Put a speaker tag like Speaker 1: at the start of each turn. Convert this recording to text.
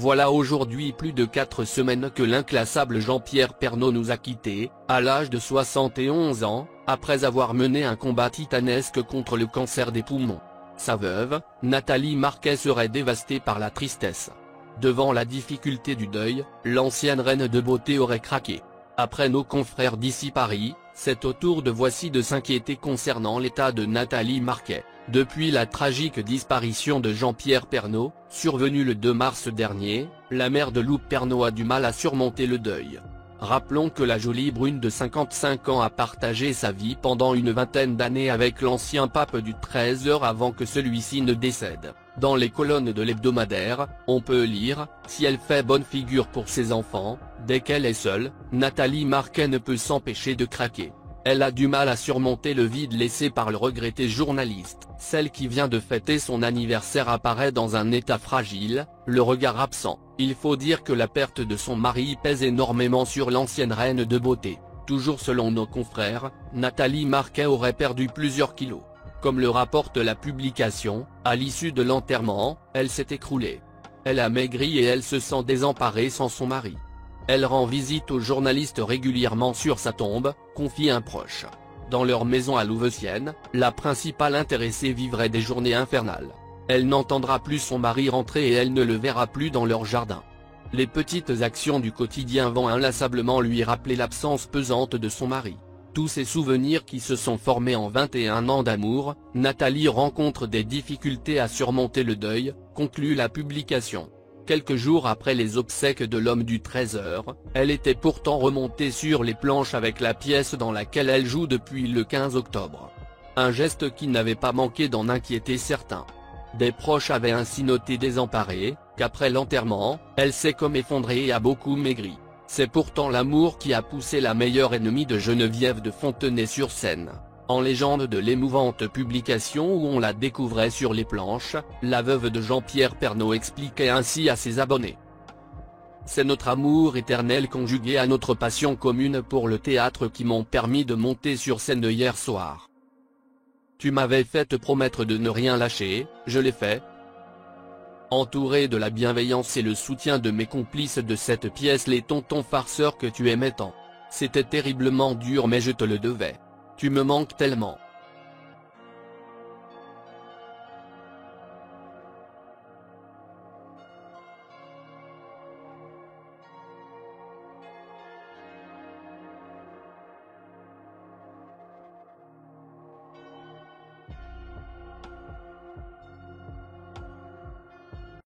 Speaker 1: Voilà aujourd'hui plus de 4 semaines que l'inclassable Jean-Pierre Pernaut nous a quittés, à l'âge de 71 ans, après avoir mené un combat titanesque contre le cancer des poumons. Sa veuve, Nathalie Marquet, serait dévastée par la tristesse. Devant la difficulté du deuil, l'ancienne reine de beauté aurait craqué. Après nos confrères d'ici Paris, c'est au tour de Voici de s'inquiéter concernant l'état de Nathalie Marquet. Depuis la tragique disparition de Jean-Pierre Pernaut, survenue le 2 mars dernier, la mère de Loup Pernaut a du mal à surmonter le deuil. Rappelons que la jolie brune de 55 ans a partagé sa vie pendant une vingtaine d'années avec l'ancien pape du 13h avant que celui-ci ne décède. Dans les colonnes de l'hebdomadaire, on peut lire « Si elle fait bonne figure pour ses enfants, dès qu'elle est seule, Nathalie Marquet ne peut s'empêcher de craquer. Elle a du mal à surmonter le vide laissé par le regretté journaliste. Celle qui vient de fêter son anniversaire apparaît dans un état fragile, le regard absent. Il faut dire que la perte de son mari pèse énormément sur l'ancienne reine de beauté. Toujours selon nos confrères, Nathalie Marquet aurait perdu plusieurs kilos. Comme le rapporte la publication, à l'issue de l'enterrement, elle s'est écroulée. Elle a maigri et elle se sent désemparée sans son mari. Elle rend visite aux journalistes régulièrement sur sa tombe, confie un proche. Dans leur maison à Louveciennes, la principale intéressée vivrait des journées infernales. Elle n'entendra plus son mari rentrer et elle ne le verra plus dans leur jardin. Les petites actions du quotidien vont inlassablement lui rappeler l'absence pesante de son mari. Tous ces souvenirs qui se sont formés en 21 ans d'amour, Nathalie rencontre des difficultés à surmonter le deuil, conclut la publication. Quelques jours après les obsèques de l'homme du 13h, elle était pourtant remontée sur les planches avec la pièce dans laquelle elle joue depuis le 15 octobre. Un geste qui n'avait pas manqué d'en inquiéter certains. Des proches avaient ainsi noté désemparés, qu'après l'enterrement, elle s'est comme effondrée et a beaucoup maigri. C'est pourtant l'amour qui a poussé la meilleure ennemie de Geneviève de Fontenay-sur-Seine. En légende de l'émouvante publication où on la découvrait sur les planches, la veuve de Jean-Pierre Pernaut expliquait ainsi à ses abonnés. C'est notre amour éternel conjugué à notre passion commune pour le théâtre qui m'ont permis de monter sur scène hier soir. Tu m'avais fait te promettre de ne rien lâcher, je l'ai fait. Entouré de la bienveillance et le soutien de mes complices de cette pièce, les tontons farceurs que tu aimais tant. C'était terriblement dur mais je te le devais. Tu me manques tellement.